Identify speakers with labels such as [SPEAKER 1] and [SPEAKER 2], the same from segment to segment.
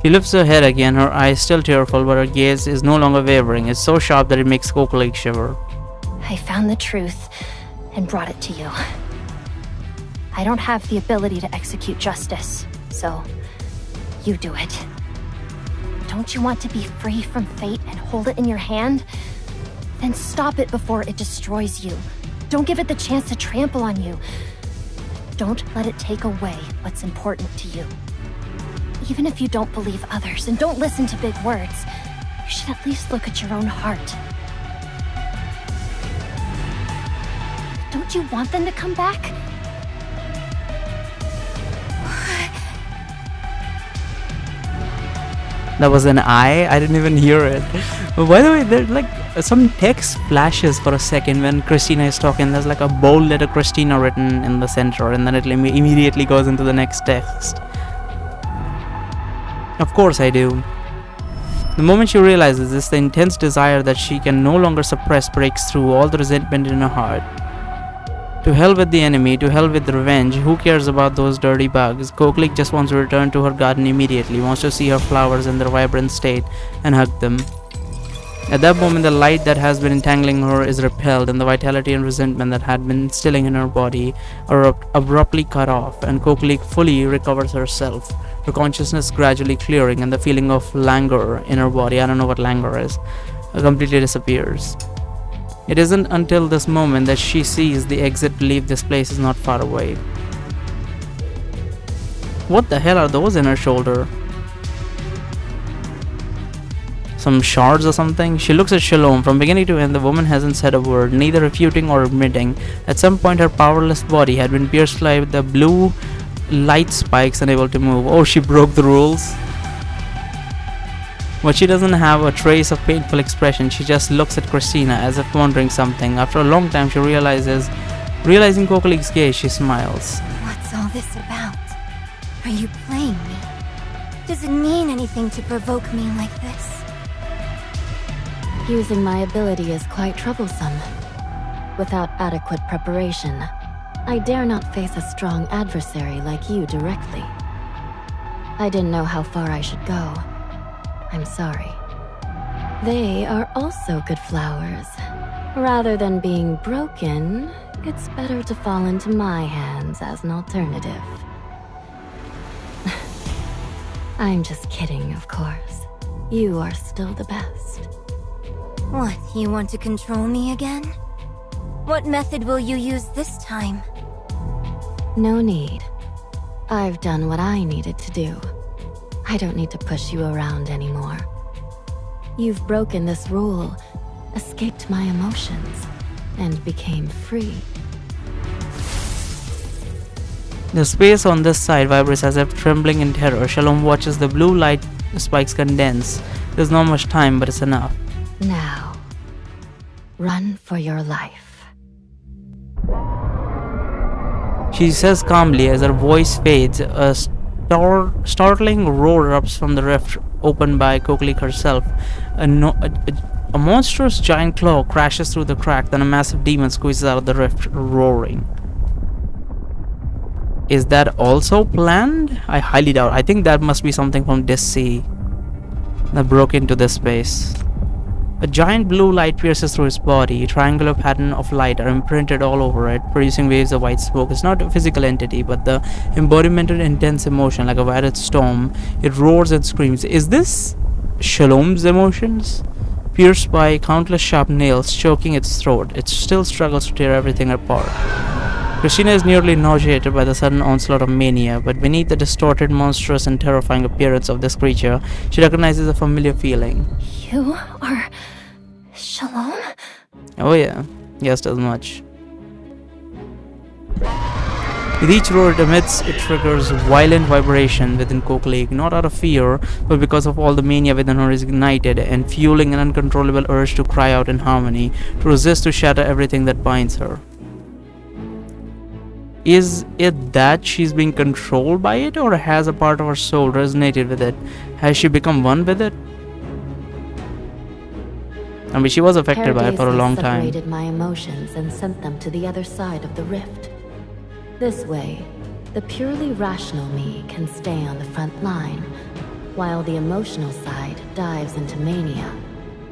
[SPEAKER 1] She lifts her head again, her eyes still tearful, but her gaze is no longer wavering. It's so sharp that it makes Coco shiver.
[SPEAKER 2] I found the truth and brought it to you. I don't have the ability to execute justice, so you do it. Don't you want to be free from fate and hold it in your hand? Then stop it before it destroys you. Don't give it the chance to trample on you. Don't let it take away what's important to you. Even if you don't believe others and don't listen to big words, you should at least look at your own heart. Don't you want them to come back?
[SPEAKER 1] That was an eye? I didn't even hear it. But by the way, there's like some text flashes for a second when Christina is talking. There's like a bold letter Christina written in the center, and then it immediately goes into the next text. Of course I do. The moment she realizes this, the intense desire that she can no longer suppress breaks through all the resentment in her heart. To hell with the enemy, to hell with revenge, who cares about those dirty bugs? Coco just wants to return to her garden immediately, wants to see her flowers in their vibrant state and hug them. At that moment, the light that has been entangling her is repelled, and the vitality and resentment that had been instilling in her body are abruptly cut off, and Coco fully recovers herself, her consciousness gradually clearing, and the feeling of languor in her body, I don't know what languor is, completely disappears. It isn't until this moment that she sees the exit to leave this place is not far away. What the hell are those in her shoulder? Some shards or something? She looks at Shalom. From beginning to end, the woman hasn't said a word, neither refuting or admitting. At some point, her powerless body had been pierced by the blue light spikes, unable to move. Oh, she broke the rules. But she doesn't have a trace of painful expression. She just looks at Christina as if wondering something. After a long time, she realizing Coco's gaze, she smiles.
[SPEAKER 3] What's all this about? Are you playing me? Does it mean anything to provoke me like this?
[SPEAKER 4] Using my ability is quite troublesome. Without adequate preparation, I dare not face a strong adversary like you directly. I didn't know how far I should go. I'm sorry. They are also good flowers. Rather than being broken, it's better to fall into my hands as an alternative. I'm just kidding, of course. You are still the best.
[SPEAKER 3] What, you want to control me again? What method will you use this time?
[SPEAKER 4] No need. I've done what I needed to do. I don't need to push you around anymore. You've broken this rule, escaped my emotions, and became free.
[SPEAKER 1] The space on this side vibrates as if trembling in terror. Shalom watches the blue light spikes condense. There's not much time, but it's enough.
[SPEAKER 4] Now, run for your life.
[SPEAKER 1] She says calmly as her voice fades. A startling roar erupts from the rift opened by Coco herself. A monstrous giant claw crashes through the crack, then a massive demon squeezes out of the rift, roaring. Is that also planned? I highly doubt. I think that must be something from this sea that broke into this space. A giant blue light pierces through his body. A triangular pattern of light are imprinted all over it, producing waves of white smoke. It's not a physical entity, but the embodiment of intense emotion, like a violent storm. It roars and screams. Is this Shalom's emotions? Pierced by countless sharp nails, choking its throat, it still struggles to tear everything apart. Christina is nearly nauseated by the sudden onslaught of mania, but beneath the distorted, monstrous, and terrifying appearance of this creature, she recognizes a familiar feeling.
[SPEAKER 2] You are Shalom?
[SPEAKER 1] Oh yeah, guessed as much. With each roar it emits, it triggers violent vibration within Coco, not out of fear, but because of all the mania within her is ignited and fueling an uncontrollable urge to cry out in harmony, to resist, to shatter everything that binds her. Is it that she's being controlled by it, or has a part of her soul resonated with it? Has she become one with it? I mean, she was affected by it for a long time.
[SPEAKER 4] Separated my emotions and sent them to the other side of the rift. This way, the purely rational me can stay on the front line, while the emotional side dives into mania,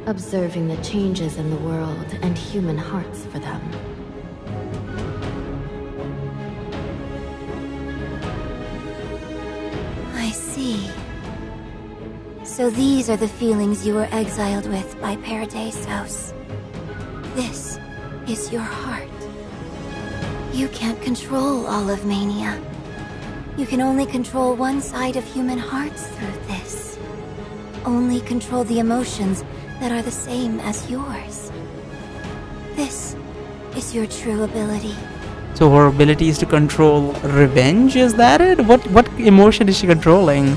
[SPEAKER 4] observing the changes in the world and human hearts for them.
[SPEAKER 3] I see. So these are the feelings you were exiled with by Paradisos. This is your heart. You can't control all of mania. You can only control one side of human hearts through this. Only control the emotions that are the same as yours. This is your true ability.
[SPEAKER 1] So her ability is to control revenge, is that it? What emotion is she controlling?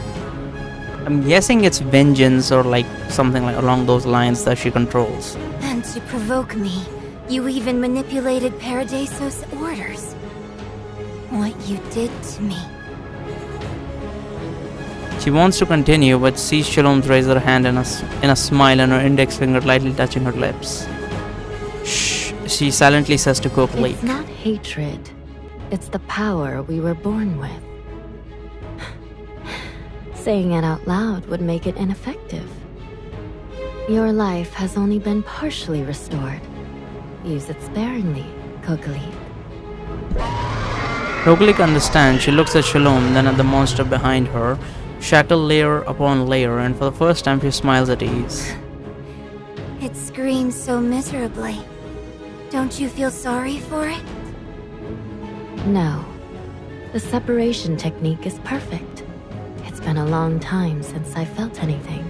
[SPEAKER 1] I'm guessing it's vengeance or like something like along those lines that she controls.
[SPEAKER 3] And to provoke me, you even manipulated Paradisos' orders. What you did to me.
[SPEAKER 1] She wants to continue, but sees Shalom raise her hand in a smile and her index finger lightly touching her lips. Shh, she silently says to Coakley.
[SPEAKER 4] It's not hatred. It's the power we were born with. Saying it out loud would make it ineffective. Your life has only been partially restored. Use it sparingly, Coakley.
[SPEAKER 1] Coakley understands. She looks at Shalom, then at the monster behind her, shackled layer upon layer, and for the first time she smiles at ease.
[SPEAKER 3] It screams so miserably. Don't you feel sorry for it?
[SPEAKER 4] No. The separation technique is perfect. It's been a long time since I felt anything.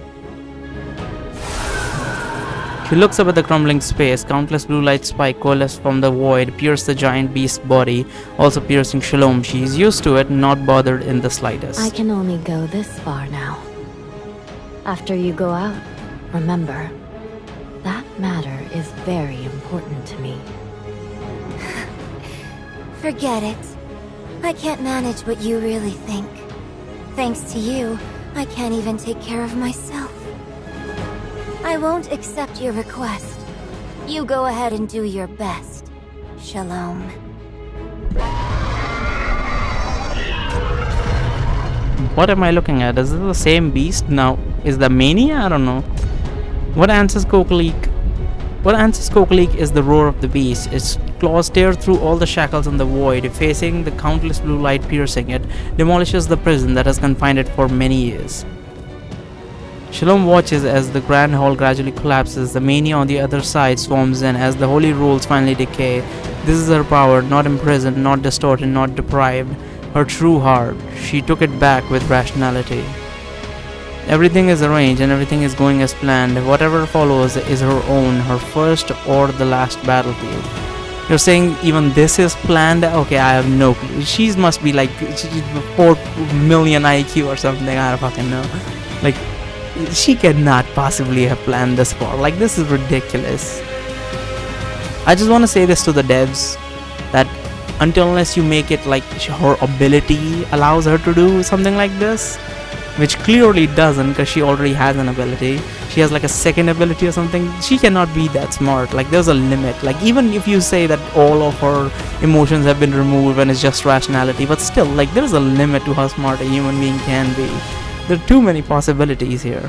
[SPEAKER 1] She looks up at the crumbling space. Countless blue light spikes coalesce from the void, pierce the giant beast's body, also piercing Shalom. She is used to it, not bothered in the slightest.
[SPEAKER 4] I can only go this far now. After you go out, remember, that matter is very important to me.
[SPEAKER 3] Forget it. I can't manage what you really think. Thanks to you, I can't even take care of myself. I won't accept your request. You go ahead and do your best. Shalom.
[SPEAKER 1] What am I looking at? Is it the same beast now? Is the mania? I don't know. What answers Coakley is the roar of the beast. Its claws tear through all the shackles in the void, facing the countless blue light piercing it, demolishes the prison that has confined it for many years. Shalom watches as the grand hall gradually collapses. The mania on the other side swarms in as the holy rules finally decay. This is her power, not imprisoned, not distorted, not deprived. Her true heart. She took it back with rationality. Everything is arranged and everything is going as planned. Whatever follows is her own, her first or the last battlefield. You're saying even this is planned? Okay, I have no clue. She must be like 4 million IQ or something. I don't fucking know. Like, she cannot possibly have planned this far. Like, this is ridiculous. I just want to say this to the devs, that unless you make it like her ability allows her to do something like this, which clearly doesn't, because she already has an ability. She has like a second ability or something. She cannot be that smart. Like, there's a limit. Like, even if you say that all of her emotions have been removed and it's just rationality, but still, like, there's a limit to how smart a human being can be. There are too many possibilities here.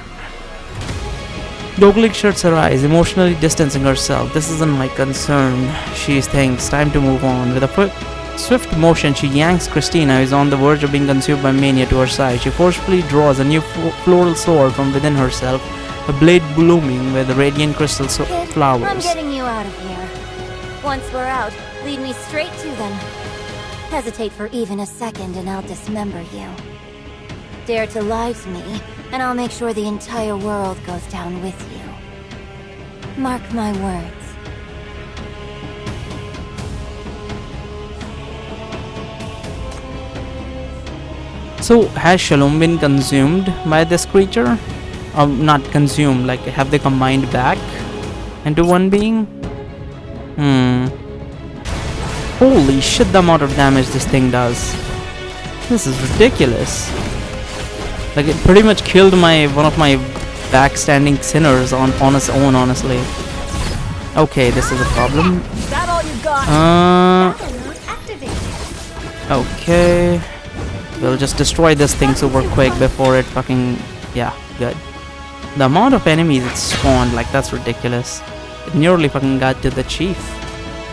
[SPEAKER 1] Coakley shuts her eyes, emotionally distancing herself. This isn't my concern, she thinks. Time to move on. With a swift motion, she yanks Christina, who is on the verge of being consumed by mania, to her side. She forcefully draws a new floral sword from within herself, a blade blooming with radiant crystal flowers.
[SPEAKER 3] I'm getting you out of here. Once we're out, lead me straight to them. Hesitate for even a second and I'll dismember you. Dare to lie to me, and I'll make sure the entire world goes down with you. Mark my words.
[SPEAKER 1] So, has Shalom been consumed by this creature? Not consumed, like, have they combined back into one being? Holy shit, the amount of damage this thing does. This is ridiculous. Like, it pretty much killed one of my backstanding sinners on its own, honestly. Okay, this is a problem.
[SPEAKER 3] Is that all you got?
[SPEAKER 1] Okay. We'll just destroy this thing super quick before it fucking Yeah, good. The amount of enemies it spawned, like, that's ridiculous. It nearly fucking got to the chief.